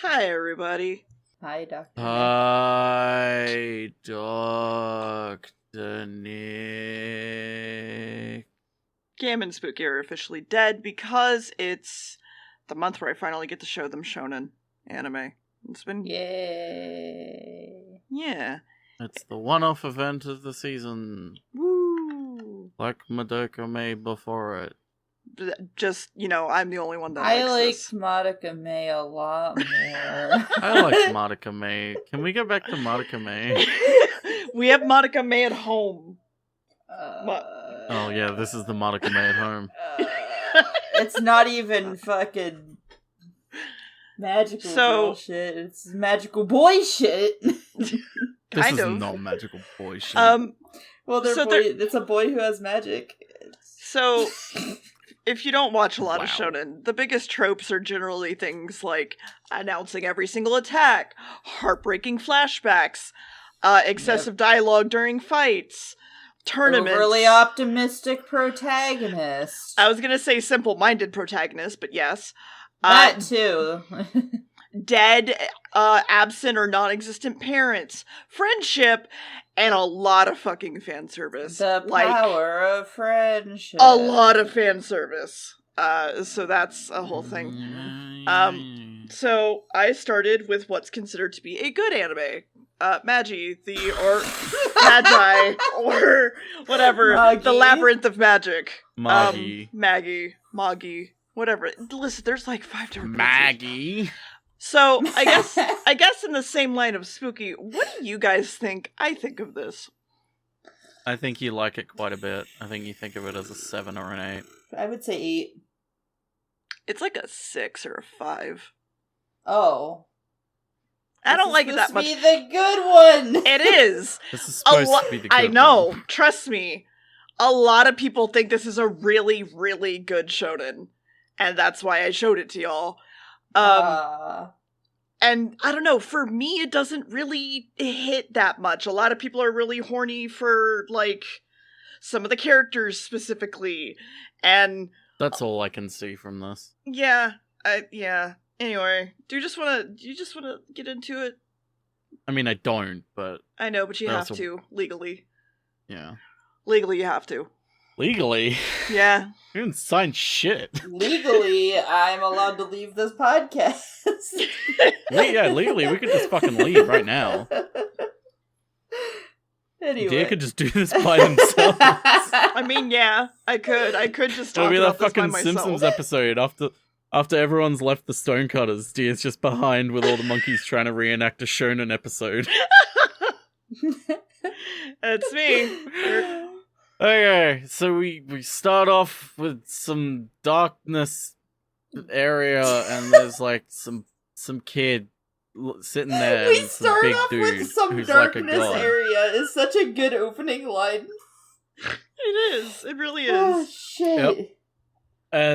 Hi, everybody. Hi, Dr. Hi, Dr. Nick. Gamb and Spooky are officially dead because it's the month where I finally get to show them shonen anime. It's been... Yay. Yeah. It's the one-off event of the season. Woo! Like Madoka May before it. Just, I'm the only one that I likes liked Madoka May a lot more. I like Madoka May. Can we go back to Madoka May? this. We have Madoka May at home. Oh yeah, this is the Madoka May at home. It's not even fucking magical girl shit. It's magical boy shit. This Kind is of. not magical boy shit. Well, it's a boy who has magic. So, if you don't watch a lot of Wow. shonen, the biggest tropes are generally things like announcing every single attack, heartbreaking flashbacks, excessive dialogue during fights, tournaments. Overly optimistic protagonist. I was gonna say simple-minded protagonist, but yes. That too. Dead, absent or non-existent parents, friendship, and a lot of fucking fan service. The power of friendship. A lot of fan service. So that's a whole thing. So I started with what's considered to be a good anime. Magi, or Magi, or whatever. Magi. The Labyrinth of Magic. Magi. Magi, whatever. Listen, there's like 5 different places. Maggie. So I guess in the same line of Spooky, what do you guys think I think of this? I think you like it quite a bit. I think you think of it as a 7 or an 8. I would say 8. It's like a 6 or a 5. Oh. I don't like it that much. This is supposed to be the good one! It is. This is supposed to be the good I know. one. Trust me. A lot of people think this is a really, really good shonen. And that's why I showed it to y'all. And I don't know, for me it doesn't really hit that much. A lot of people are really horny for, like, some of the characters specifically. And That's all I can see from this. yeah. Anyway, do you just wanna get into it? I mean, I don't, but I know, but you I have also- to, legally. yeah. Legally you have to. Legally? Yeah. You didn't sign shit. Legally, I'm allowed to leave this podcast. Yeah, legally, we could just fucking leave right now. Anyway. Dia could just do this by themselves. I mean, yeah, I could just It'll talk be about that this by fucking myself. Simpsons episode after everyone's left the Stonecutters. Dia's just behind with all the monkeys trying to reenact a shonen episode. That's me. Okay, so we start off with some darkness area, and there's like some kid sitting there. We and some start big off dude with some who's like a darkness god. area. Is such a good opening line. It is. It really Oh is. shit.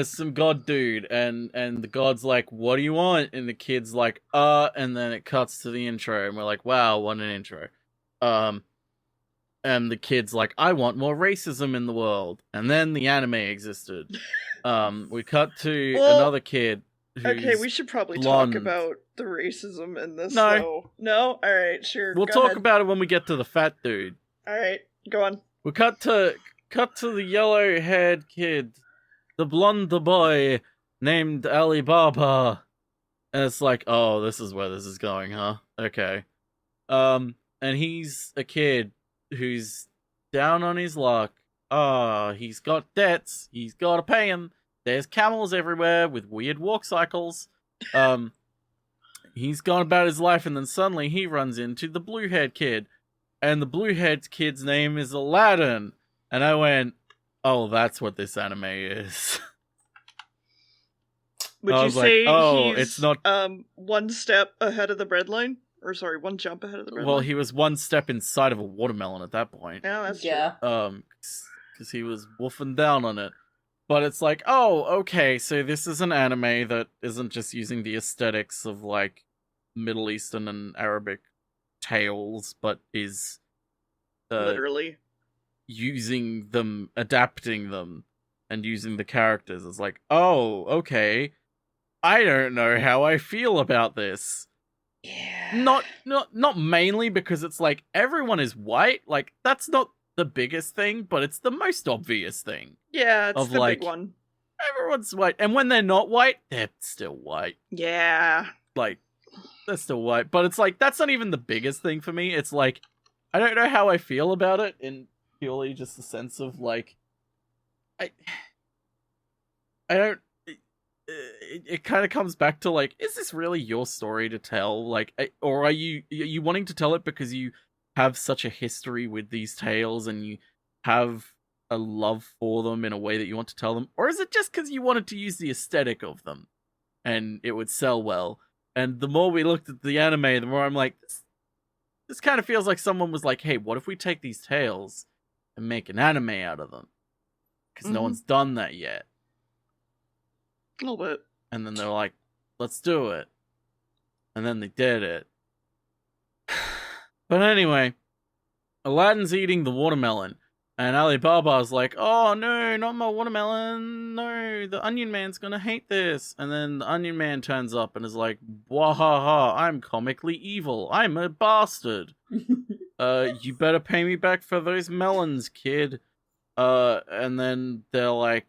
Some god dude, and the god's like, "What do you want?" And the kid's like, and then it cuts to the intro, and we're like, "Wow, what an intro!" And the kid's like, "I want more racism in the world," and then the anime existed. We cut to another kid. Who's Okay, we should probably blonde. talk about the racism in this. No. though. No. All right, sure. We'll go talk ahead. about it when we get to the fat dude. All right, go on. We cut to the yellow-haired kid, the blonde boy named Alibaba, and it's like, oh, this is where this is going, huh? Okay. And he's a kid who's down on his luck. He's got debts. He's got to pay them. There's camels everywhere with weird walk cycles. He's gone about his life, and then suddenly he runs into the blue-haired kid. And the blue-haired kid's name is Aladdin. And I went, oh, that's what this anime is. Would I you was like, say oh, he's it's not- one step ahead of the breadline? Or sorry, one jump ahead of the breadline? Well, he was one step inside of a watermelon at that point. Yeah, that's Yeah. Because he was wolfing down on it. But it's like, oh, okay, so this is an anime that isn't just using the aesthetics of, like, Middle Eastern and Arabic tales, but is literally using them, adapting them, and using the characters. It's like, oh, okay. I don't know how I feel about this. Yeah. Not mainly because it's like everyone is white. Like that's not the biggest thing, but it's the most obvious thing. Yeah, it's Of, the like, big one. Everyone's white, and when they're not white, they're still white. Yeah. Like they're still white, but it's like that's not even the biggest thing for me. It's like I don't know how I feel about it in purely just the sense of like I don't. It kind of comes back to like, is this really your story to tell? Like, or are you wanting to tell it because you have such a history with these tales and you have a love for them in a way that you want to tell them, or is it just because you wanted to use the aesthetic of them and it would sell well? And the more we looked at the anime, the more I'm like, this kind of feels like someone was like, hey, what if we take these tales and make an anime out of them? Because no one's done that yet. A little bit. And then they're like, let's do it. And then they did it. But anyway, Aladdin's eating the watermelon. And Alibaba's like, oh no, not my watermelon. No, the Onion Man's gonna hate this. And then the Onion Man turns up and is like, wahaha, I'm comically evil. I'm a bastard. You better pay me back for those melons, kid. And then they're like,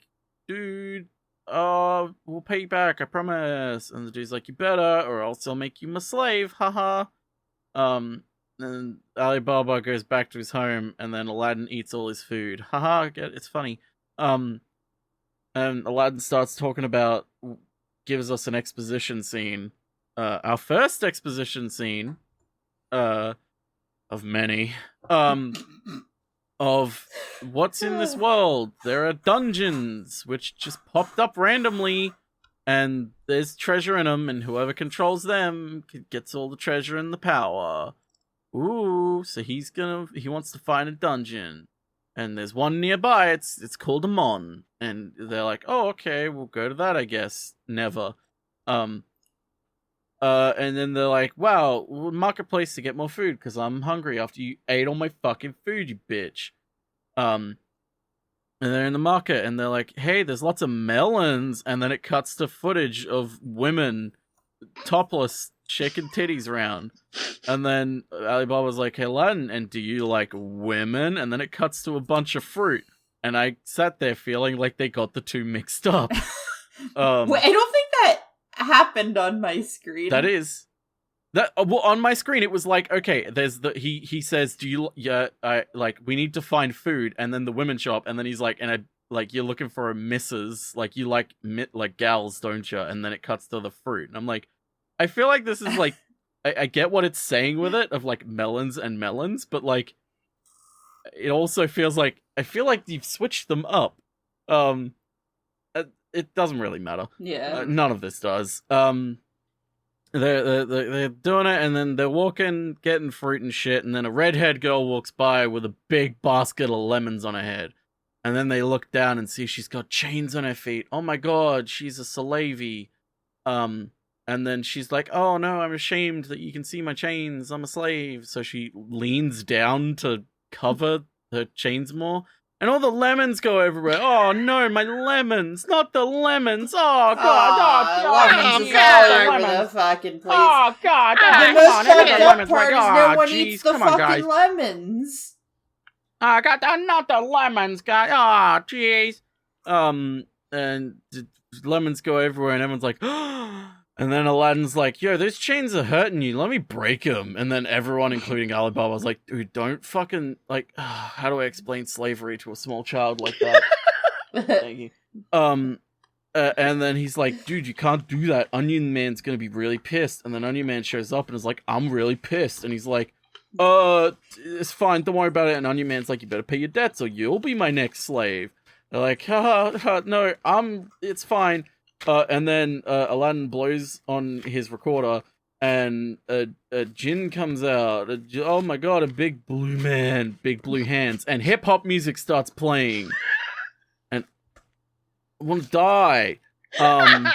dude, we'll pay you back, I promise. And the dude's like, you better, or else I'll make you my slave, haha. And Alibaba goes back to his home, and then Aladdin eats all his food. Haha, it's funny. And Aladdin starts talking about, gives us an exposition scene. Our first exposition scene, of many, of what's in this world. There are dungeons which just popped up randomly, and there's treasure in them, and whoever controls them gets all the treasure and the power. Ooh, so he wants to find a dungeon, and there's one nearby. It's called a Mon, and they're like, oh, okay, we'll go to that, I guess. Never. And then they're like, wow, marketplace to get more food, because I'm hungry after you ate all my fucking food, you bitch. And they're in the market, and they're like, hey, there's lots of melons, and then it cuts to footage of women topless, shaking titties around. And then Alibaba's like, hey, Aladdin, and do you like women? And then it cuts to a bunch of fruit. And I sat there feeling like they got the two mixed up. Wait, I don't think that happened on my screen. That is. That well, on my screen it was like, okay, there's the he says, do you we need to find food, and then the women show up, and then he's like, and I like, you're looking for a missus, like you like gals, don't you? And then it cuts to the fruit, and I'm like, I feel like this is like, I get what it's saying with it of like melons and melons, but like it also feels like, I feel like you've switched them up. It doesn't really matter. Yeah. None of this does. They're doing it, and then they're walking, getting fruit and shit, and then a redhead girl walks by with a big basket of lemons on her head. And then they look down and see she's got chains on her feet. Oh my god, she's a slavey. And then she's like, oh no, I'm ashamed that you can see my chains. I'm a slave. So she leans down to cover her chains more. And all the lemons go everywhere. Oh no, my lemons! Not the lemons! Oh god! Lemons is all over the fucking place. Oh god! The most fucked up part is no one eats the fucking lemons. I got not the lemons, guys. Oh jeez. And the lemons go everywhere, and everyone's like, and then Aladdin's like, yo, those chains are hurting you. Let me break them. And then everyone, including Alibaba, was like, dude, don't fucking, like, how do I explain slavery to a small child like that? Thank you. And then he's like, dude, you can't do that. Onion Man's gonna be really pissed. And then Onion Man shows up and is like, I'm really pissed. And he's like, it's fine, don't worry about it. And Onion Man's like, you better pay your debts or you'll be my next slave. They're like, no, it's fine. And then Aladdin blows on his recorder, and a djinn comes out. Oh my god, a big blue man, big blue hands, and hip hop music starts playing. And I want to die. And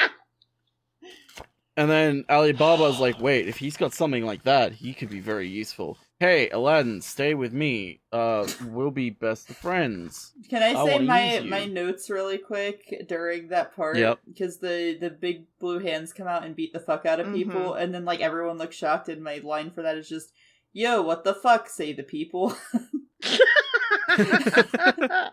then Alibaba's like, wait, if he's got something like that, he could be very useful. hey, Aladdin, stay with me. We'll be best of friends. Can I say wanna use my you." notes really quick during that part? Yep. Because the big blue hands come out and beat the fuck out of people, and then like everyone looks shocked, and my line for that is just, "Yo, what the fuck?" say the people. I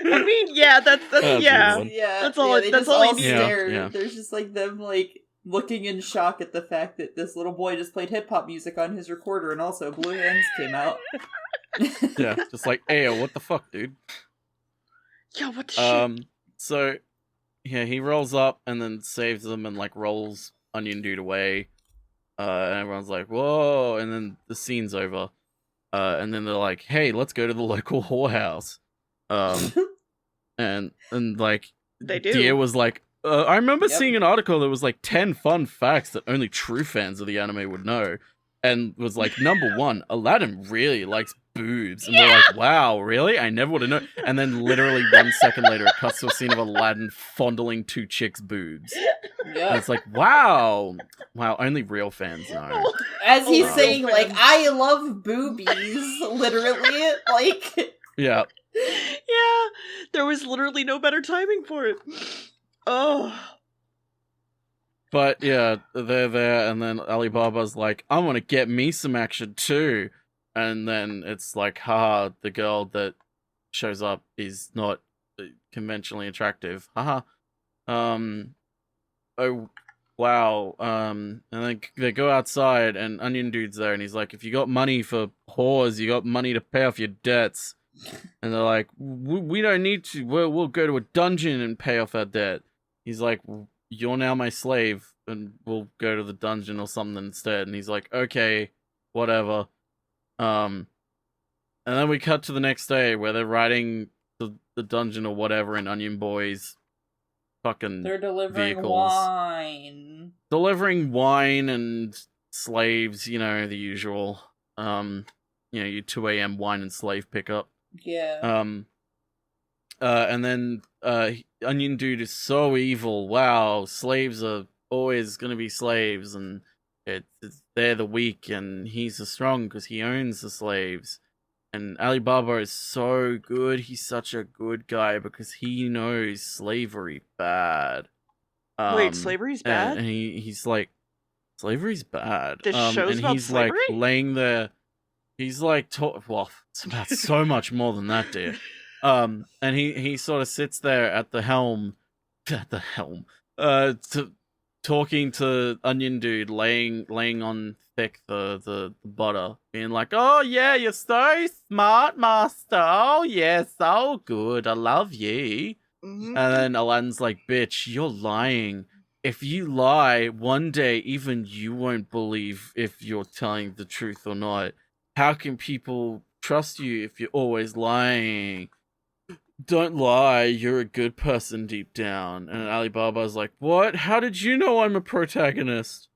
mean, yeah, that's yeah. Yeah, That's all. They That's just all I all need. stare. Yeah. There's just like them like looking in shock at the fact that this little boy just played hip hop music on his recorder, and also blue hands came out. Yeah, just like, "Ayo, what the fuck, dude?" Yeah, what the shit? So, yeah, he rolls up and then saves them and like rolls Onion Dude away. And everyone's like, "Whoa!" And then the scene's over. And then they're like, "Hey, let's go to the local whorehouse." And like, They do. Dia was like, I remember seeing an article that was like 10 fun facts that only true fans of the anime would know. And was like, number 1, Aladdin really likes boobs. And they're like, "Wow, really? I never would have known." And then literally 1 second later, it cuts to a scene of Aladdin fondling 2 chicks' boobs. Yeah. And it's like, wow, only real fans know. As he's Oh, saying, man. like, "I love boobies," literally, like... Yeah. Yeah, there was literally no better timing for it. Oh. But yeah, they're there, and then Alibaba's like, "I want to get me some action too." And then it's like, haha, the girl that shows up is not conventionally attractive. Haha. Oh, wow. And then they go outside, and Onion Dude's there, and he's like, "If you got money for whores, you got money to pay off your debts." And they're like, "We don't need to. We'll go to a dungeon and pay off our debt." He's like, "You're now my slave, and we'll go to the dungeon or something instead." And he's like, "Okay, whatever." And then we cut to the next day where they're riding the dungeon or whatever in Onion Boy's fucking They're delivering vehicles. wine. Delivering wine and slaves, you know, the usual. Your 2 a.m. wine and slave pickup. Yeah. And then Onion Dude is so evil. Wow, slaves are always gonna be slaves, and they're the weak, and he's the strong because he owns the slaves. And Alibaba is so good. He's such a good guy because he knows slavery bad. Wait, slavery's bad? And he's like, slavery's bad. This show's and about he's slavery? like laying there. He's like, well, it's about so much more than that, dear. And he sort of sits there at the helm, talking to Onion Dude, laying on thick the butter, being like, "Oh yeah, you're so smart, master. Oh yeah, so good. I love you." Mm-hmm. And then Aladdin's like, "Bitch, you're lying. If you lie, one day even you won't believe if you're telling the truth or not. How can people trust you if you're always lying? Don't lie, you're a good person deep down." And Alibaba's like, "What? How did you know I'm a protagonist?"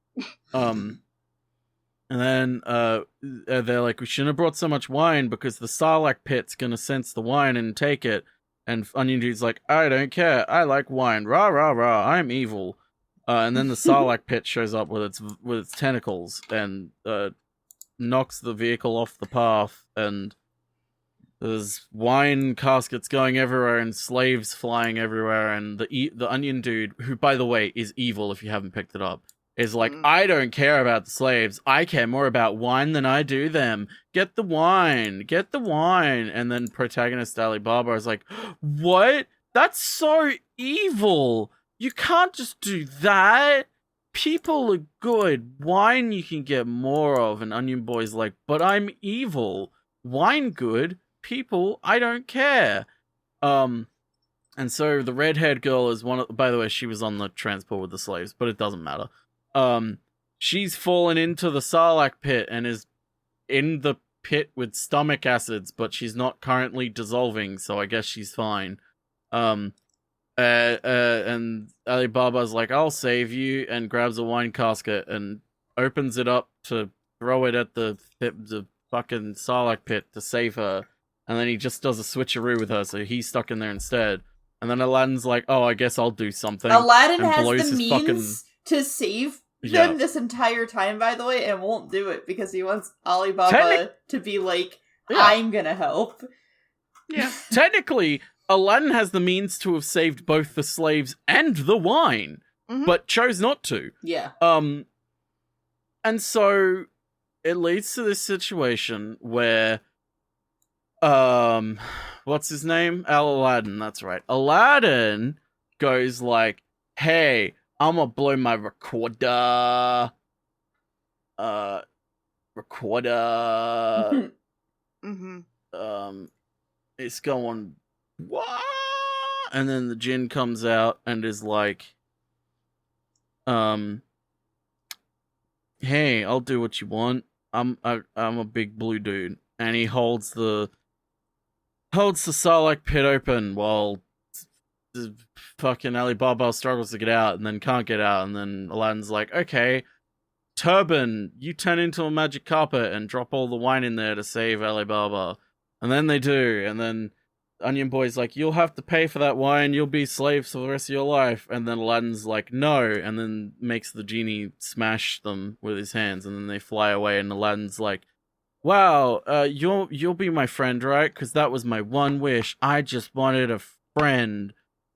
And then they're like, "We shouldn't have brought so much wine because the Sarlacc pit's gonna sense the wine and take it." And Onion Dude's like, "I don't care. I like wine. Rah, rah, rah. I'm evil." And then the Sarlacc pit shows up with its tentacles and knocks the vehicle off the path, and there's wine caskets going everywhere and slaves flying everywhere, and the Onion Dude, who by the way is evil if you haven't picked it up, is like, "I don't care about the slaves. I care more about wine than I do them. Get the wine. Get the wine." And then protagonist Alibaba is like, "What? That's so evil. You can't just do that. People are good. Wine you can get more of." And Onion Boy's like, "But I'm evil. Wine good. People, I don't care." And so the red-haired girl is by the way, she was on the transport with the slaves, but it doesn't matter. She's fallen into the Sarlacc pit and is in the pit with stomach acids, but she's not currently dissolving, so I guess she's fine. And Alibaba's like, "I'll save you," and grabs a wine casket and opens it up to throw it at the fucking Sarlacc pit to save her. And then he just does a switcheroo with her, so he's stuck in there instead. And then Aladdin's like, "Oh, I guess I'll do something." Aladdin and has blows the his means to save them this entire time, by the way, and won't do it because he wants Alibaba to be like, I'm gonna help. Yeah. Technically, Aladdin has the means to have saved both the slaves and the wine, but chose not to. Yeah. And so it leads to this situation where, what's his name? Aladdin, that's right. Aladdin goes like, hey, I'm gonna blow my recorder. It's going, what? And then the djinn comes out and is like, hey, I'll do what you want. I'm a big blue dude. And he holds the Sarlacc pit open while the fucking Alibaba struggles to get out and then can't get out. And then Aladdin's like, okay, Turban, you turn into a magic carpet and drop all the wine in there to save Alibaba. And then they do. And then Onion Boy's like, you'll have to pay for that wine. You'll be slaves for the rest of your life. And then Aladdin's like, no. And then makes the genie smash them with his hands. And then they fly away. And Aladdin's like, wow, you'll be my friend, right? Because that was my one wish. I just wanted a friend.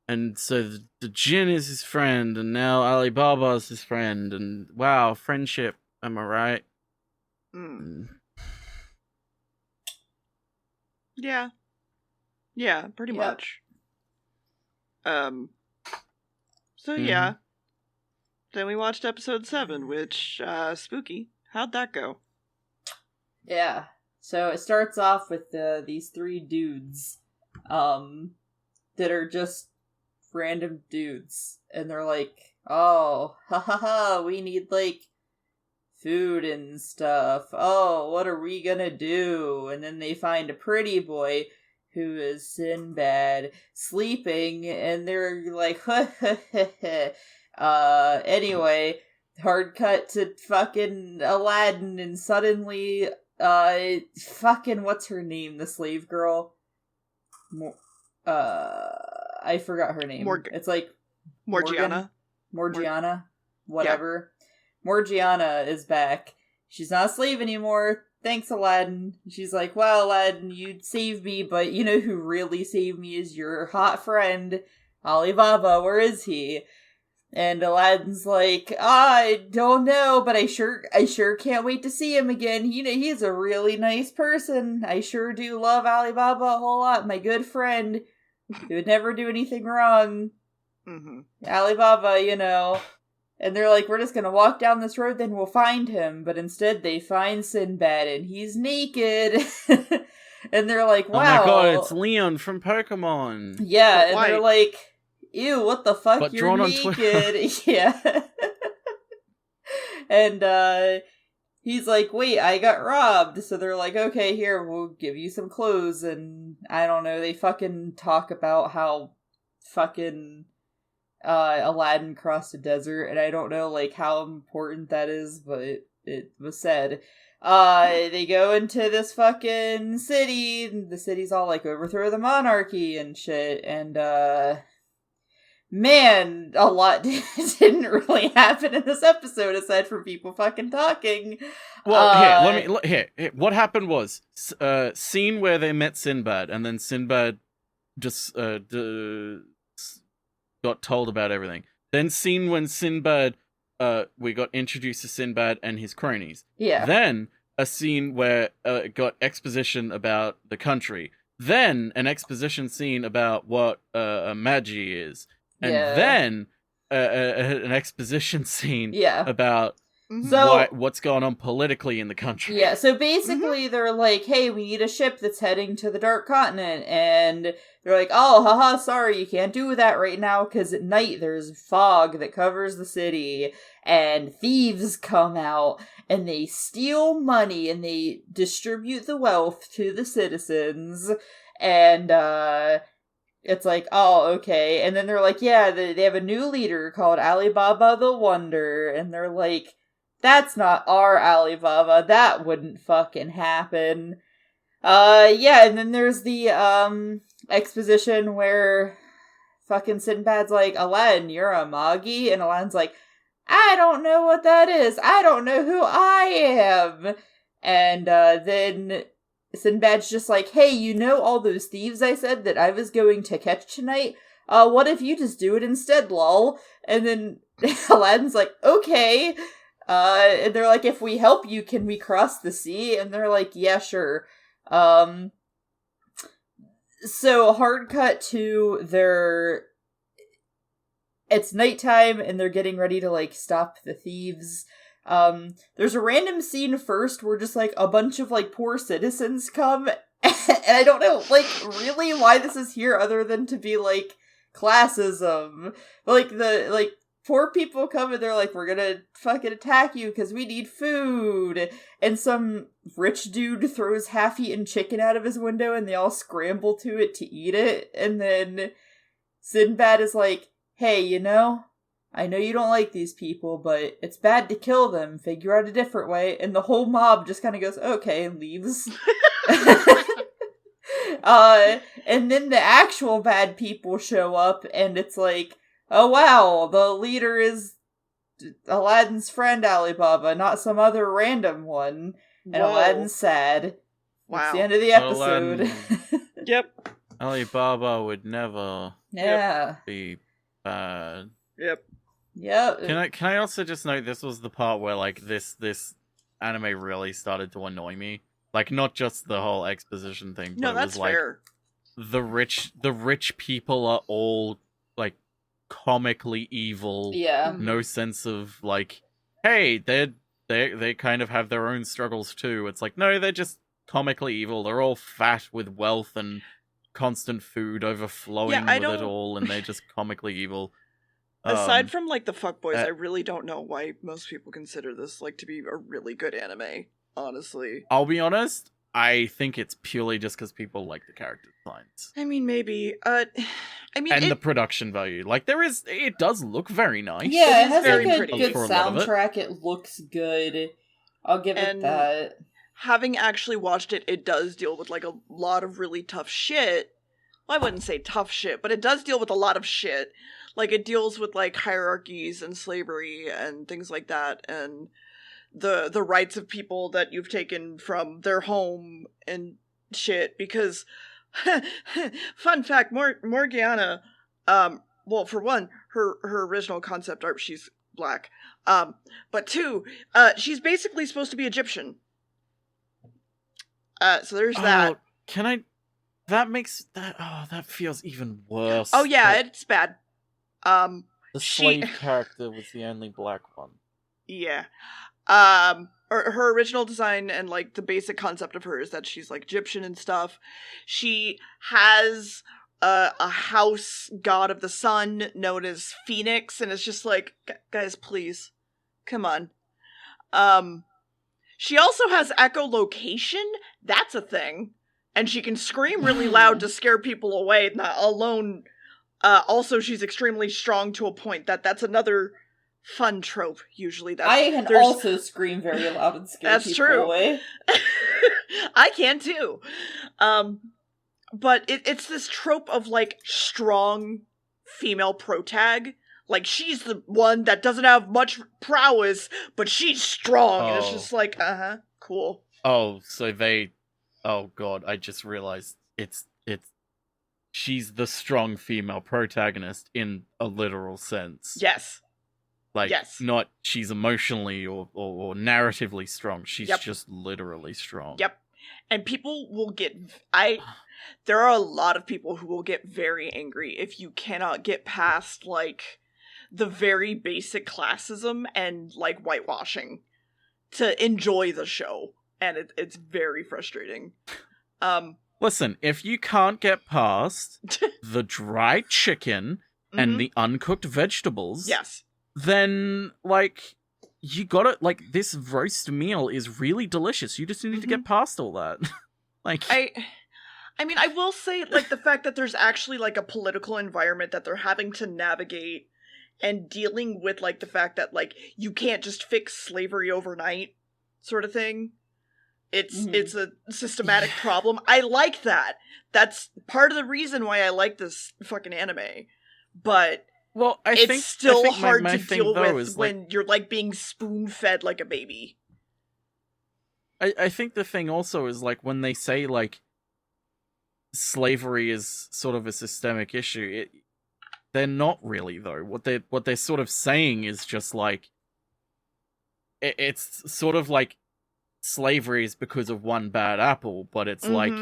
And so the djinn is his friend. And now Alibaba is his friend. And wow, friendship. Am I right? Yeah. Yeah, pretty much. So yeah. Then we watched episode 7, which, spooky. How'd that go? Yeah. So it starts off with these 3 dudes, that are just random dudes. And they're like, oh, ha ha ha, we need, like, food and stuff. Oh, what are we gonna do? And then they find a pretty boy who is Sinbad sleeping, and they're like, anyway, hard cut to fucking Aladdin, and suddenly, fucking, what's her name? The slave girl? I forgot her name. It's like Morgiana. Morgiana? Whatever. Yeah. Morgiana is back. She's not a slave anymore. Thanks, Aladdin. She's like, well, Aladdin, you saved me, but you know who really saved me is your hot friend, Alibaba. Where is he? And Aladdin's like, I don't know, but I sure can't wait to see him again. You know, he's a really nice person. I sure do love Alibaba a whole lot. My good friend. He would never do anything wrong. Alibaba, you know. And they're like, we're just gonna walk down this road, then we'll find him. But instead they find Sinbad, and he's naked. And they're like, wow. Oh my god, it's Leon from Pokemon. Yeah, and they're like, ew, what the fuck, but you're naked. Yeah. And he's like, wait, I got robbed. So they're like, okay, here, we'll give you some clothes. And I don't know, they fucking talk about how fucking Aladdin crossed a desert, and I don't know, like, how important that is, but it was said. They go into this fucking city, and the city's all like, overthrow the monarchy and shit, and, man, a lot didn't really happen in this episode, aside from people fucking talking. Well, here, what happened was, scene where they met Sinbad, and then Sinbad just, got told about everything. Then scene when Sinbad, we got introduced to Sinbad and his cronies. Yeah. Then a scene where got exposition about the country. Then an exposition scene about what a Magi is. And then an exposition scene about what's going on politically in the country. Yeah, so basically they're like, hey, we need a ship that's heading to the Dark Continent, and they're like, oh, haha, sorry, you can't do that right now, because at night there's fog that covers the city, and thieves come out, and they steal money, and they distribute the wealth to the citizens, and, it's like, oh, okay, and then they're like, yeah, they have a new leader called Alibaba the Wonder, and they're like, that's not our Alibaba. That wouldn't fucking happen. Yeah, and then there's the, exposition where fucking Sinbad's like, Aladdin, you're a Magi? And Aladdin's like, I don't know what that is. I don't know who I am. And then Sinbad's just like, hey, you know all those thieves I said that I was going to catch tonight? What if you just do it instead, lol? And then Aladdin's like, okay. And they're like, if we help you, can we cross the sea? And they're like, yeah, sure. So hard cut to it's nighttime and they're getting ready to like stop the thieves. There's a random scene first where just like a bunch of like poor citizens come and I don't know like really why this is here other than to be like classism. Like the like poor people come and they're like, we're gonna fucking attack you because we need food. And some rich dude throws half-eaten chicken out of his window and they all scramble to it to eat it. And then Sinbad is like, hey, you know, I know you don't like these people, but it's bad to kill them. Figure out a different way. And the whole mob just kind of goes, okay, and leaves. And then the actual bad people show up and it's like, oh wow, the leader is Aladdin's friend Alibaba, not some other random one. And Whoa. Aladdin's sad. Wow. It's the end of the episode. Yep. Alibaba would never Yeah. be bad. Yep. Yep. Can I also just note this was the part where like this anime really started to annoy me. Like not just the whole exposition thing, but No, it that's was like fair. the rich people are all like comically evil. Yeah. No sense of like, hey, they kind of have their own struggles too. It's like, no, they're just comically evil. They're all fat with wealth and constant food overflowing with it all, and they're just comically evil. Aside from like the fuckboys, I really don't know why most people consider this like to be a really good anime. Honestly, I'll be honest. I think it's purely just because people like the character designs. I mean, maybe. I mean, and the production value. Like it does look very nice. Yeah, it is has very like a pretty. good For a lot of it. soundtrack. It looks good. I'll give it And that. having actually watched it, it does deal with like a lot of really tough shit. Well, I wouldn't say tough shit, but it does deal with a lot of shit. Like it deals with like hierarchies and slavery and things like that, and the rights of people that you've taken from their home and shit. Because fun fact, Morgiana, well, for one, her original concept art, she's black. But two, she's basically supposed to be Egyptian. So there's that. Can I? That makes that. Oh, that feels even worse. Oh yeah, Like, it's bad. the slave character was the only black one. Yeah. Her original design and like the basic concept of her is that she's like Egyptian and stuff. She has a house god of the sun known as Phoenix, and it's just like, guys, please, come on. She also has echolocation. That's a thing, and she can scream really loud to scare people away. Not alone. Also, she's extremely strong to a point that's another fun trope. Usually, I can also scream very loud and scare That's people true. away. I can too. But it's this trope of like strong female protag. Like she's the one that doesn't have much prowess, but she's strong, and it's just like, cool. Oh, so oh god, I just realized it's she's the strong female protagonist in a literal sense. Yes. Like, yes. Not she's emotionally or narratively strong. She's Yep. just literally strong. Yep. And people will get... There are a lot of people who will get very angry if you cannot get past, like, the very basic classism and, like, whitewashing to enjoy the show. And it's very frustrating. Listen, if you can't get past the dried chicken and the uncooked vegetables... Yes. Then, like, you gotta, like, this roast meal is really delicious. You just need to get past all that. Like... I mean, I will say, like, the fact that there's actually, like, a political environment that they're having to navigate and dealing with, like, the fact that, like, you can't just fix slavery overnight, sort of thing. It's a systematic problem. I like that. That's part of the reason why I like this fucking anime. But Well, it's still hard my to thing, deal though, with is, when you're like being spoon-fed like a baby. I think the thing also is like when they say like slavery is sort of a systemic issue, they're not really though. What they're sort of saying is just like it's sort of like slavery is because of one bad apple, but it's like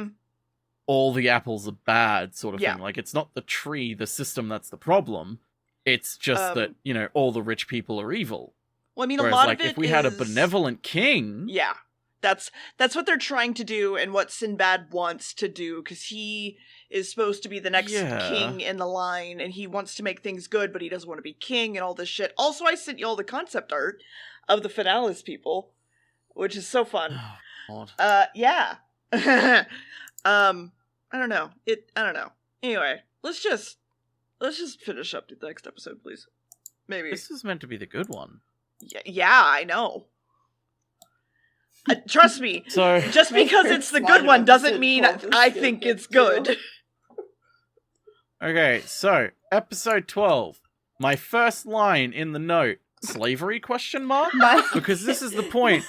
all the apples are bad sort of thing. Like it's not the tree, the system that's the problem. It's just that, you know, all the rich people are evil. Well, I mean, whereas, a lot like, of it if we had a benevolent king... Yeah. That's what they're trying to do and what Sinbad wants to do, because he is supposed to be the next king in the line, and he wants to make things good, but he doesn't want to be king and all this shit. Also, I sent you all the concept art of the Finalis people, which is so fun. Oh, God. Yeah. I don't know. I don't know. Anyway, let's just finish up the next episode, please. Maybe. This is meant to be the good one. Yeah, I know. Trust me, so just because it's the good one doesn't mean I think it's good. Okay, so episode 12. My first line in the note: slavery ? Because this is the point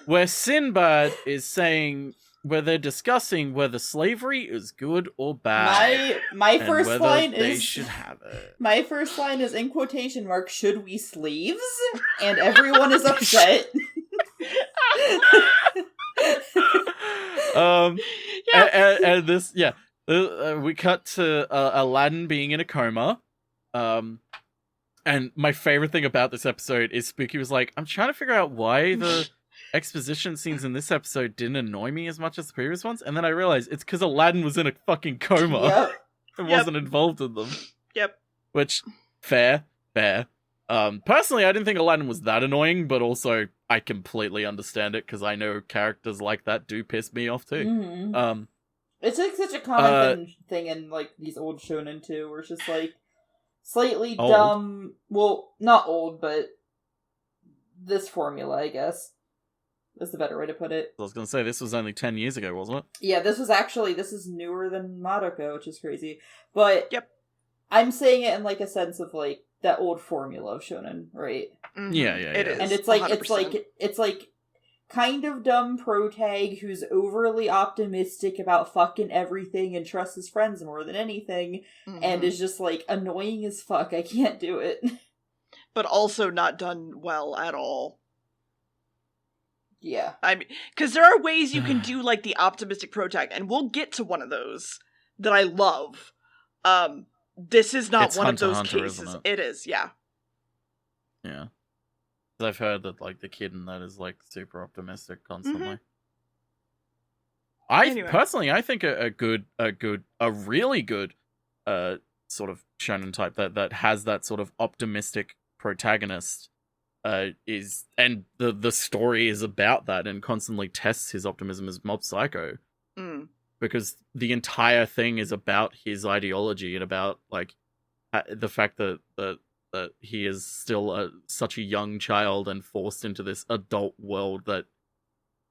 where Sinbad is saying, where they're discussing whether slavery is good or bad. My first line they is should have it. My first line is in quotation marks, should we sleeves? And everyone is upset. And this, we cut to Aladdin being in a coma. And my favorite thing about this episode is Spooky was like, I'm trying to figure out why the exposition scenes in this episode didn't annoy me as much as the previous ones, and then I realized it's because Aladdin was in a fucking coma. Yep. And wasn't involved in them. Yep. Which, fair. Personally, I didn't think Aladdin was that annoying, but also I completely understand it because I know characters like that do piss me off too. Mm-hmm. It's like such a common thing in like these old shonen too, where it's just like slightly old. dumb. Well, not old, but this formula, I guess, is the better way to put it. I was gonna say this was only 10 years ago, wasn't it? Yeah, this is newer than Madoka, which is crazy. But yep. I'm saying it in like a sense of like that old formula of shonen, right? Mm-hmm. Yeah. It is. And it's like 100%. it's like kind of dumb protag who's overly optimistic about fucking everything and trusts his friends more than anything, and is just like annoying as fuck. I can't do it. But also not done well at all. Yeah. I mean, because there are ways you can do like the optimistic protag, and we'll get to one of those that I love. This is not one Hunter of those Hunter, cases. isn't It is, yeah. Yeah. I've heard that like the kid in that is like super optimistic constantly. Personally, I think a really good sort of shonen type that has that sort of optimistic protagonist is, and the story is about that and constantly tests his optimism, is Mob Psycho. Because the entire thing is about his ideology and about like the fact that he is still such a young child and forced into this adult world that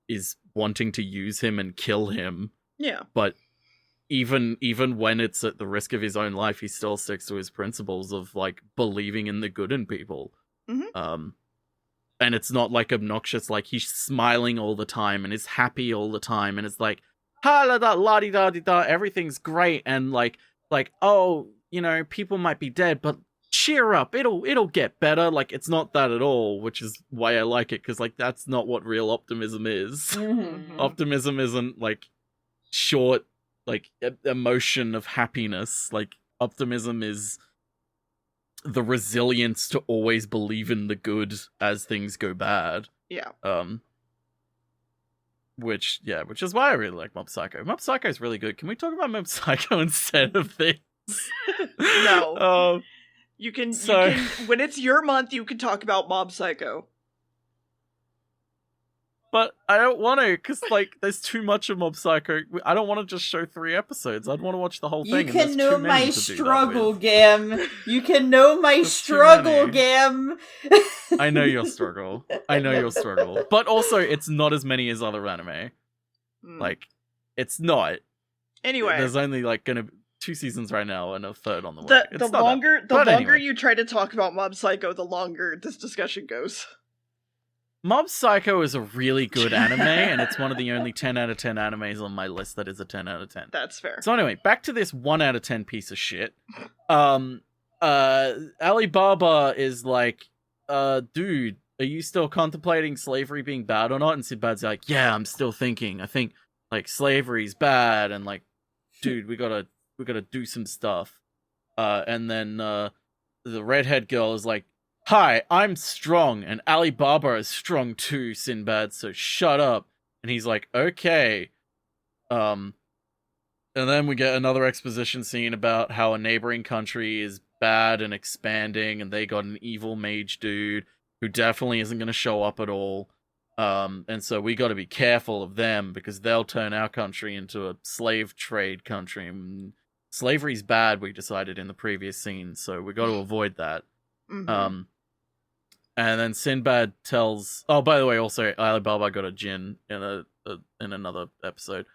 is wanting to use him and kill him. Yeah. But even when it's at the risk of his own life, he still sticks to his principles of like believing in the good in people. And it's not like obnoxious, like he's smiling all the time and is happy all the time and it's like la-di-da-di-da, everything's great, and like, oh, you know, people might be dead, but cheer up, it'll get better. Like, it's not that at all, which is why I like it, because like that's not what real optimism is. Optimism isn't like short, like emotion of happiness. Like, optimism is the resilience to always believe in the good as things go bad. Yeah. Which is why I really like Mob Psycho. Mob Psycho is really good. Can we talk about Mob Psycho instead of this? No. You can, when it's your month, you can talk about Mob Psycho. But I don't want to, because, like, there's too much of Mob Psycho. I don't want to just show 3 episodes. I'd want to watch the whole thing. You can know my struggle, Gamb. You can know my struggle, Gamb. I know your struggle. But also, it's not as many as other anime. Like, it's not. Anyway. There's only, like, gonna be... 2 seasons right now and a third on the way. The longer anyway. you try to talk about Mob Psycho, the longer this discussion goes. Mob Psycho is a really good anime, and it's one of the only 10 out of 10 animes on my list that is a 10 out of 10. That's fair. So anyway, back to this 1 out of 10 piece of shit. Alibaba is like, dude, are you still contemplating slavery being bad or not? And Sinbad's like, yeah, I'm still thinking. I think, like, slavery's bad, and, like, dude, we gotta do some stuff. And then, the redhead girl is like, hi, I'm strong, and Alibaba is strong too, Sinbad, so shut up. And he's like, okay. And then we get another exposition scene about how a neighboring country is bad and expanding, and they got an evil mage dude who definitely isn't going to show up at all. And so we got to be careful of them, because they'll turn our country into a slave trade country. And slavery's bad, we decided in the previous scene, so we got to avoid that. Mm-hmm. And then Sinbad tells... Oh, by the way, also, Alibaba got a djinn in another episode.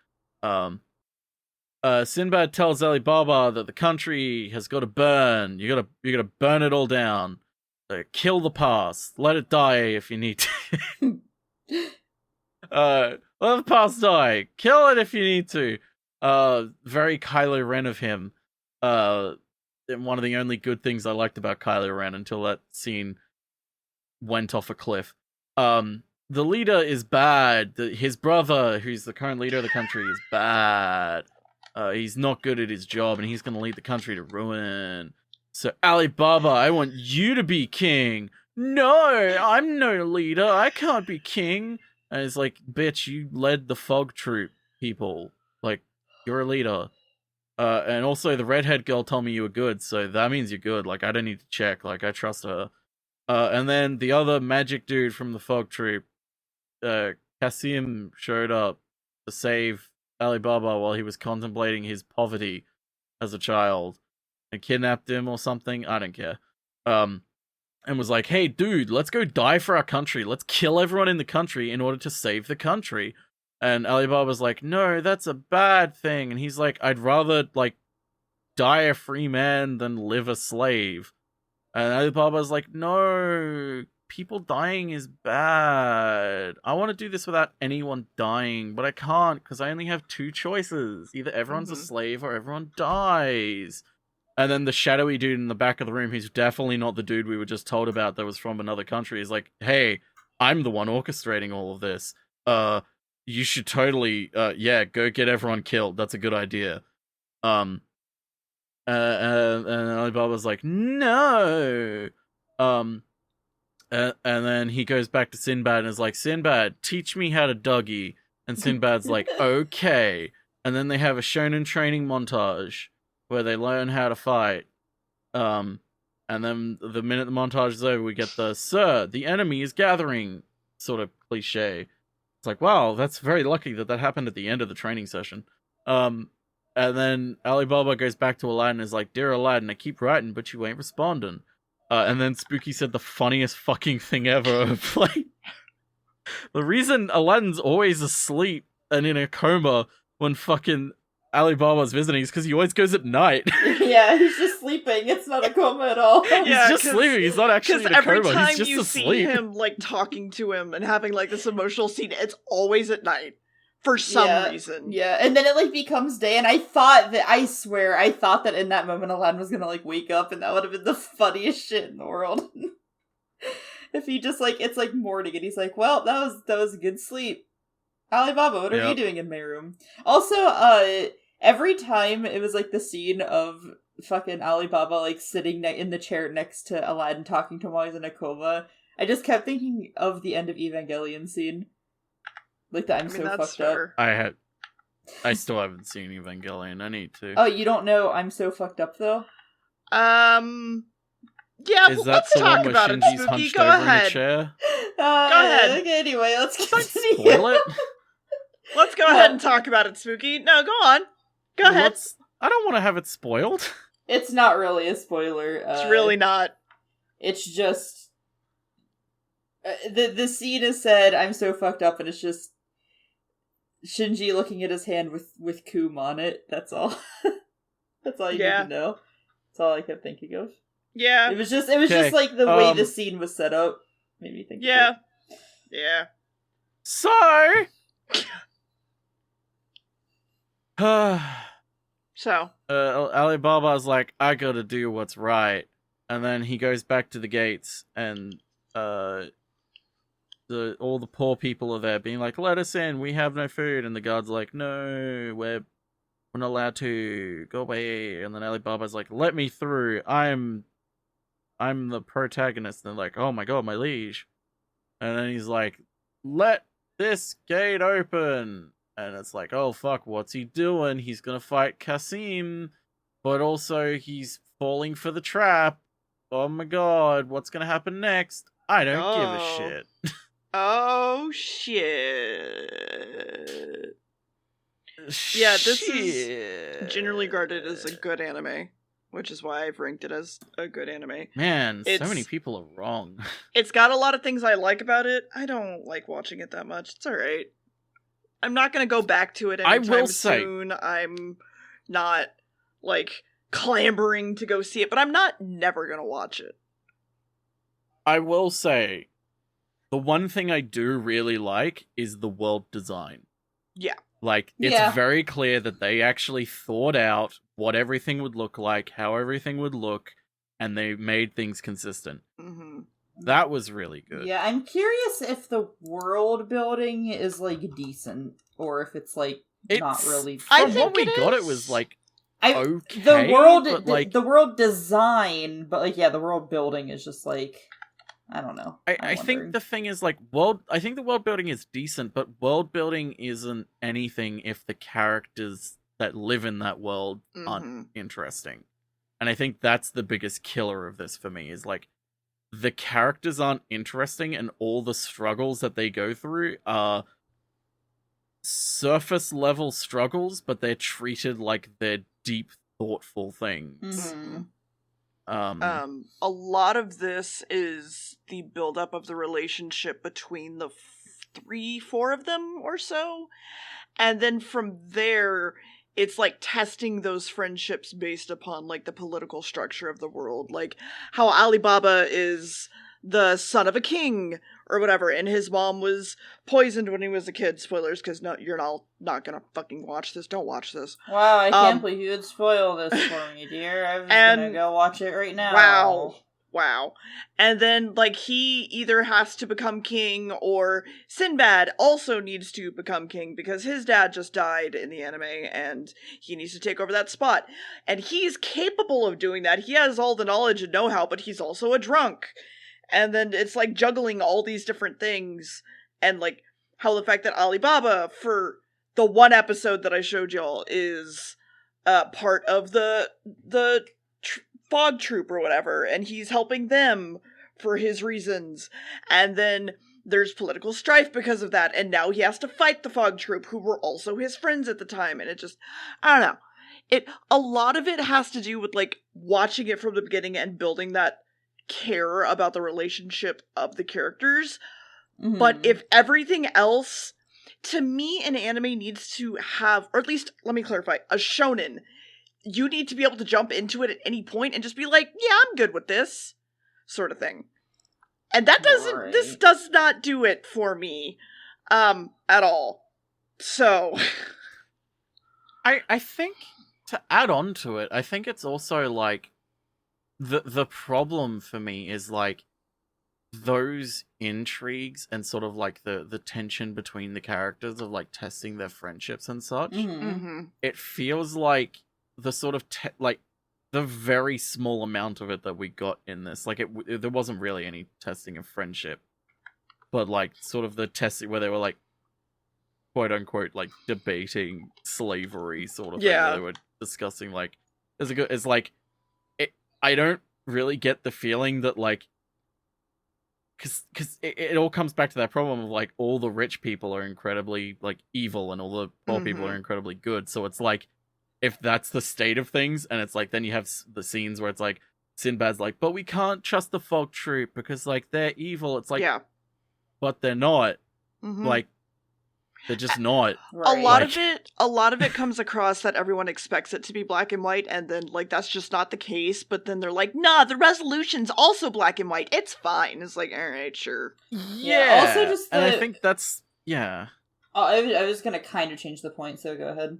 Sinbad tells Alibaba that the country has got to burn. You gotta burn it all down. Kill the past. Let it die if you need to. Let the past die. Kill it if you need to. Very Kylo Ren of him. One of the only good things I liked about Kylo Ren until that scene went off a cliff. The leader is bad. His brother, who's the current leader of the country, is bad. He's not good at his job, and he's going to lead the country to ruin. So, Alibaba, I want you to be king. No, I'm no leader. I can't be king. And it's like, bitch, you led the fog troop, people. Like, you're a leader. And also, the redhead girl told me you were good, so that means you're good. Like, I don't need to check. Like, I trust her. And then the other magic dude from the fog troop, Kasim, showed up to save Alibaba while he was contemplating his poverty as a child and kidnapped him or something. I don't care. And was like, hey, dude, let's go die for our country. Let's kill everyone in the country in order to save the country. And Alibaba's like, no, that's a bad thing. And he's like, I'd rather, like, die a free man than live a slave. And Alibaba's like, no, people dying is bad. I want to do this without anyone dying, but I can't because I only have 2 choices. Either everyone's a slave or everyone dies. And then the shadowy dude in the back of the room, who's definitely not the dude we were just told about that was from another country, is like, hey, I'm the one orchestrating all of this. You should totally, go get everyone killed. That's a good idea. And Alibaba's like, no. And then he goes back to Sinbad and is like, Sinbad, teach me how to Dougie. And Sinbad's like, okay. And then they have a shonen training montage where they learn how to fight. And then the minute the montage is over, we get the, sir, the enemy is gathering sort of cliche. It's like, wow, that's very lucky that happened at the end of the training session. And then Alibaba goes back to Aladdin and is like, dear Aladdin, I keep writing, but you ain't responding. And then Spooky said the funniest fucking thing ever of, like, the reason Aladdin's always asleep and in a coma when fucking Alibaba's visiting is because he always goes at night. Yeah, he's just sleeping. It's not a coma at all. He's just sleeping. He's not actually in a coma. Every time He's just you asleep. see him, like, talking to him and having, like, this emotional scene, it's always at night. For some reason. Yeah, and then it, like, becomes day, and I swear I thought that in that moment Aladdin was gonna, like, wake up, and that would have been the funniest shit in the world. If he just, like, it's, like, morning, and he's like, well, that was a good sleep. Alibaba, what are you doing in my room? Also, every time it was, like, the scene of fucking Alibaba, like, sitting in the chair next to Aladdin talking to him while he's in a coma, I just kept thinking of the end of Evangelion scene. Like, I'm so fucked up. I still haven't seen Evangelion. I need to. Oh, you don't know I'm so fucked up, though? Yeah, let's talk about it, Spooky. Go ahead. Go ahead. Okay, anyway, let's continue. Spoil it? Let's go ahead and talk about it, Spooky. No, go on. Go ahead. I don't want to have it spoiled. It's not really a spoiler. It's really not. It's just... The scene is said, I'm so fucked up, and it's just Shinji looking at his hand with Coom on it. That's all. That's all you need to know. That's all I kept thinking of. Yeah. It was just like the way the scene was set up made me think of it. Yeah. So Alibaba's like, I gotta do what's right. And then he goes back to the gates, and all the poor people are there being like, let us in, we have no food. And the guard's like, no, we're not allowed to, go away. And then Alibaba's like, let me through, I'm the protagonist. And they're like, oh my god, my liege. And then he's like, let this gate open. And it's like, oh fuck, what's he doing? He's gonna fight Kasim, but also he's falling for the trap. Oh my god, what's gonna happen next? I don't give a shit. Oh shit. Yeah, this is generally regarded as a good anime, which is why I've ranked it as a good anime. Man, so many people are wrong. It's got a lot of things I like about it. I don't like watching it that much. It's alright. I'm not gonna go back to it anytime soon. I'm not, clamoring to go see it, but I'm not never gonna watch it. I will say, the one thing I do really like is the world design. Yeah. It's very clear that they actually thought out what everything would look like, how everything would look, and they made things consistent. Mm-hmm. That was really good. Yeah, I'm curious if the world building is, decent, or if it's, not really... From what we got, it was, okay, the world design, but, the world building is just, I don't know. I think the thing is, I think the world building is decent, but world building isn't anything if the characters that live in that world aren't interesting. And I think that's the biggest killer of this for me, is, the characters aren't interesting, and all the struggles that they go through are surface level struggles, but they're treated like they're deep, thoughtful things. Mm-hmm. A lot of this is the buildup of the relationship between the 3-4 of them or so, and then from there, it's testing those friendships based upon the political structure of the world, how Alibaba is the son of a king or whatever, and his mom was poisoned when he was a kid. Spoilers, because no, you're not gonna fucking watch this. Don't watch this. Wow, I can't believe you would spoil this for me, dear. I was gonna go watch it right now. Wow. And then, he either has to become king, or Sinbad also needs to become king, because his dad just died in the anime, and he needs to take over that spot. And he's capable of doing that. He has all the knowledge and know-how, but he's also a drunk. And then it's, juggling all these different things, and, how the fact that Alibaba, for the one episode that I showed y'all, is part of the fog troop or whatever, and he's helping them for his reasons, and then there's political strife because of that, and now he has to fight the fog troop, who were also his friends at the time, and it just, I don't know. A lot of it has to do with, watching it from the beginning and building that care about the relationship of the characters, but if everything else, to me, an anime needs to have, or at least, let me clarify, a shonen, you need to be able to jump into it at any point and just be like, yeah, I'm good with this, sort of thing. And that this does not do it for me, at all. So. I think, to add on to it, I think it's also, the problem for me is, those intrigues and sort of, the tension between the characters of, testing their friendships and such. It feels like the sort of the very small amount of it that we got in this, there wasn't really any testing of friendship, but sort of the testing where they were quote unquote debating slavery sort of thing, where they were discussing I don't really get the feeling that because it all comes back to that problem of all the rich people are incredibly evil and all the poor people are incredibly good, so it's if that's the state of things, and it's then you have the scenes where it's Sinbad's but we can't trust the fog troop because they're evil. It's but they're not. They're just not. Right. A lot of it comes across that everyone expects it to be black and white, and then like that's just not the case. But then they're like, nah, the resolution's also black and white. It's fine. It's like, all right, sure. Yeah. Also, just and I think that's Oh, I was gonna kind of change the point, so go ahead.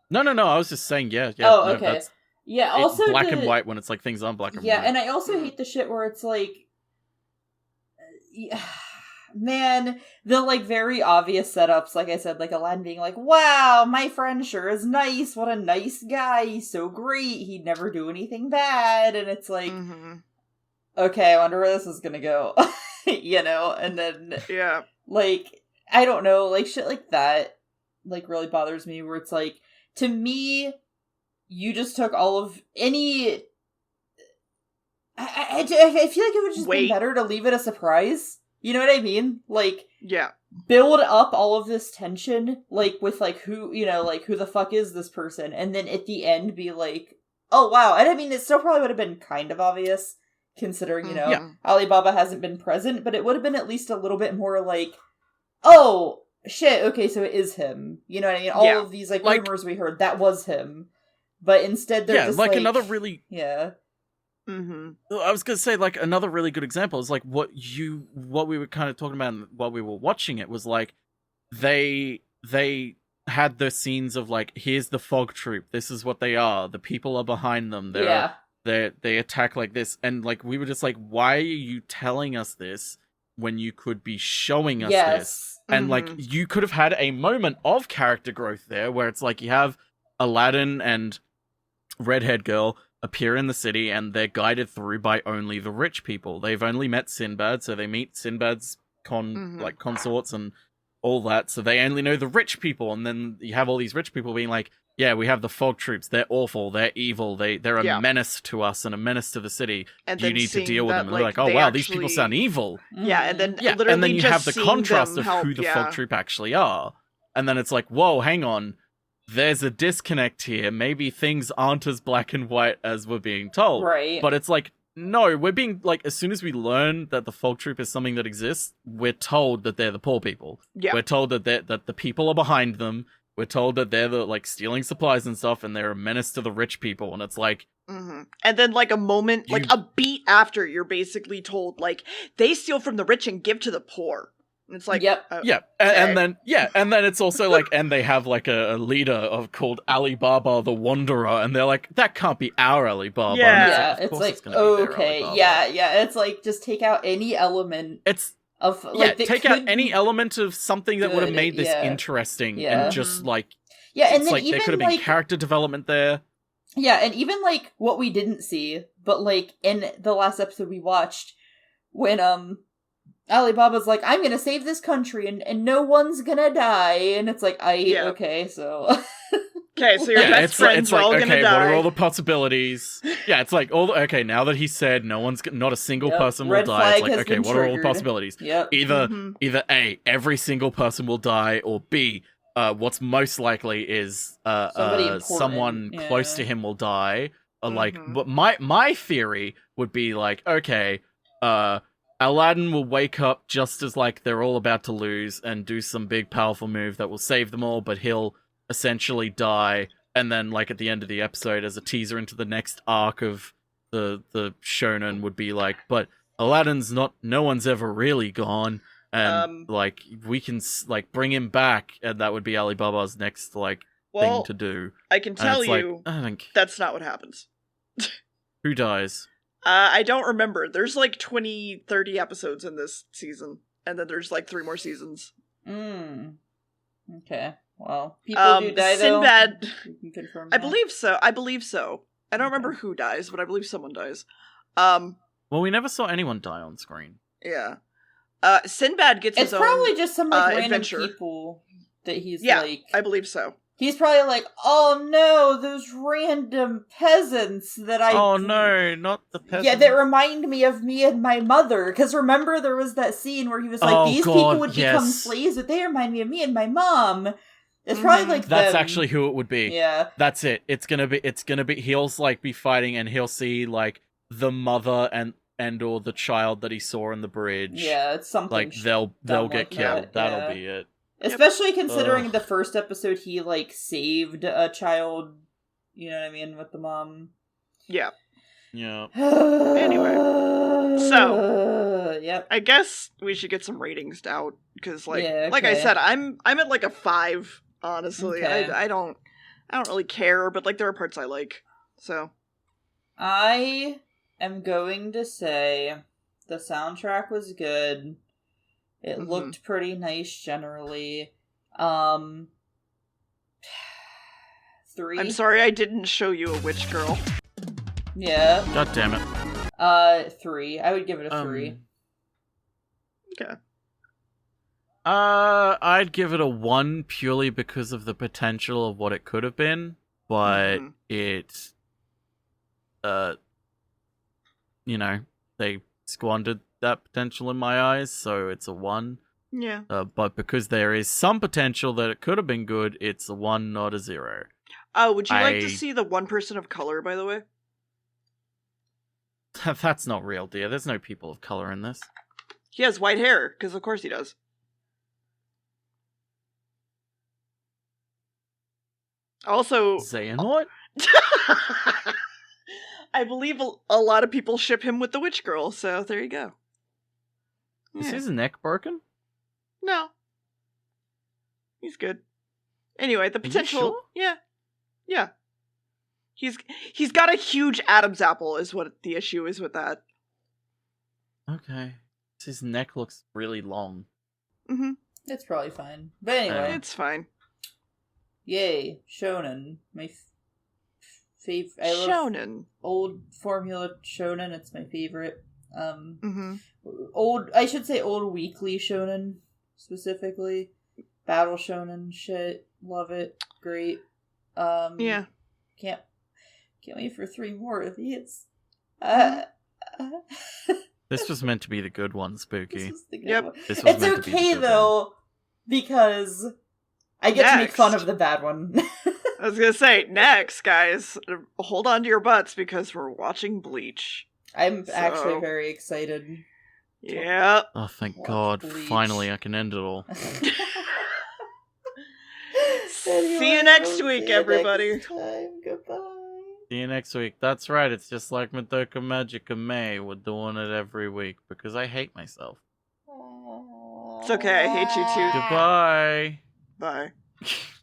No. I was just saying, yeah. Oh, no, okay. Yeah. Also, black and white when it's like things aren't black and white. Yeah, and I also hate the shit where it's like, man, the like very obvious setups. Like I said, like Aladdin being like, "Wow, my friend sure is nice. What a nice guy. He's so great. He'd never do anything bad." And it's like, okay, I wonder where this is gonna go. You know, and then like. I don't know, like, shit like that, like, really bothers me, where it's like, to me, you just took all of any... I feel like it would just be better to leave it a surprise. You know what I mean? Like, build up all of this tension, like, with, like, who, you know, like, who the fuck is this person? And then at the end be like, oh, wow. And I mean, it still probably would have been kind of obvious, considering, you know, Alibaba hasn't been present, but it would have been at least a little bit more, like, oh, shit, okay, so it is him. You know what I mean? All of these, like, rumors we heard, that was him. But instead they're just, like... another really... Yeah. I was gonna say, like, another really good example is, like, what we were kind of talking about while we were watching it was, like, they had the scenes of, like, here's the fog troop, this is what they are, the people are behind them, they attack like this, and, like, we were just like, why are you telling us this when you could be showing us this? And, like, you could have had a moment of character growth there, where it's like, you have Aladdin and Redhead Girl appear in the city, and they're guided through by only the rich people. They've only met Sinbad, so they meet Sinbad's consorts and all that, so they only know the rich people, and then you have all these rich people being like, yeah, we have the fog troops, they're awful, they're evil, they're a menace to us and a menace to the city. And you need to deal with them. And they're like, oh wow, these people sound evil. Yeah, and then literally and then you have the contrast of help, who the fog troop actually are. And then it's like, whoa, hang on, there's a disconnect here. Maybe things aren't as black and white as we're being told. Right. But it's like, no, we're being, like, as soon as we learn that the fog troop is something that exists, we're told that they're the poor people. Yeah. We're told that the people are behind them. We're told that they're the, like, stealing supplies and stuff, and they're a menace to the rich people, and it's like... And then, like, a moment, like, a beat after, you're basically told, like, they steal from the rich and give to the poor. And it's like... And then it's also, like, and they have, like, a leader called Alibaba the Wanderer, and they're like, that can't be our Alibaba. Yeah, it's like okay, it's like, just take out any element... Take out any element of something that would have made this interesting, and just, like... Yeah, and it's then like, even, there could have been character development there. Yeah, and even, like, what we didn't see, but, like, in the last episode we watched, when, Alibaba's like, I'm gonna save this country, and no one's gonna die, and it's like, okay, so... Okay, so your best friends are all gonna die. What are all the possibilities? Yeah, it's like, now that he said not a single person will die, it's like, okay, what are all the possibilities? Yep. Either A, every single person will die, or B, what's most likely is someone close to him will die. But my theory would be like, okay, Aladdin will wake up just as, like, they're all about to lose and do some big powerful move that will save them all, but he'll essentially die, and then, like, at the end of the episode, as a teaser into the next arc of the shonen, would be like, but Aladdin's no one's ever really gone, and like, we can, like, bring him back, and that would be Alibaba's next, like, thing to do. I can tell you, that's not what happens. Who dies? I don't remember. There's like 20, 30 episodes in this season, and then there's like 3 more seasons. Okay. Well, people do die, though. Sinbad, you can confirm I believe so. I don't remember who dies, but I believe someone dies. Well, we never saw anyone die on screen. Yeah. Sinbad gets his own It's probably just some, like, random adventure. People that he's, like... I believe so. He's probably like, oh no, those random peasants that I... Oh no, not the peasants. Yeah, that remind me of me and my mother. Because remember, there was that scene where he was like, these people would become slaves, but they remind me of me and my mom. It's probably like that's them. Actually who it would be. Yeah. That's it. It's gonna be he'll, like, be fighting, and he'll see, like, the mother and or the child that he saw on the bridge. Yeah, it's something like they'll get killed. That'll be it. Especially considering the first episode he, like, saved a child, you know what I mean, with the mom. Yeah. Yeah. Anyway. So, yep. I guess we should get some ratings out, because, like, Yeah, like I okay. said, I'm at, like, a 5, honestly. Okay. I don't really care, but, like, there are parts I like, so. I am going to say the soundtrack was good. It looked pretty nice generally. 3. I'm sorry I didn't show you a witch girl. Yeah. God damn it. 3. I would give it a 3. Okay. I'd give it a 1 purely because of the potential of what it could have been, but it, you know, they squandered that potential in my eyes, so it's a 1. Yeah. But because there is some potential that it could have been good, it's a 1, not a 0. Oh, would you like to see the one person of color, by the way? That's not real, dear. There's no people of color in this. He has white hair, because of course he does. Also... Xehanort? I believe a lot of people ship him with the witch girl, so there you go. Is Yeah. his neck broken? No. He's good. Anyway, the potential... sure? Yeah. Yeah. He's got a huge Adam's apple, is what the issue is with that. Okay. His neck looks really long. Mm-hmm. It's probably fine. But anyway. It's fine. Yay. Shonen. My favorite. I love Shonen. old formula shonen. It's my favorite. Mm-hmm. I should say old weekly shonen, specifically. Battle shonen shit. Love it. Great. Yeah. Can't wait for 3 more of these. This was meant to be the good one, Spooky. Yep. This was It's meant to be the okay good though, because I get to make fun of the bad one. I was gonna say, next, guys, hold on to your butts, because we're watching Bleach. I'm actually very excited. Yeah. Oh, thank Watch God. Bleach. Finally, I can end it all. See you next week, everybody. Next time. Goodbye. See you next week. That's right. It's just like Madoka Magica May. We're doing it every week because I hate myself. It's okay, I hate you too. Goodbye. Bye.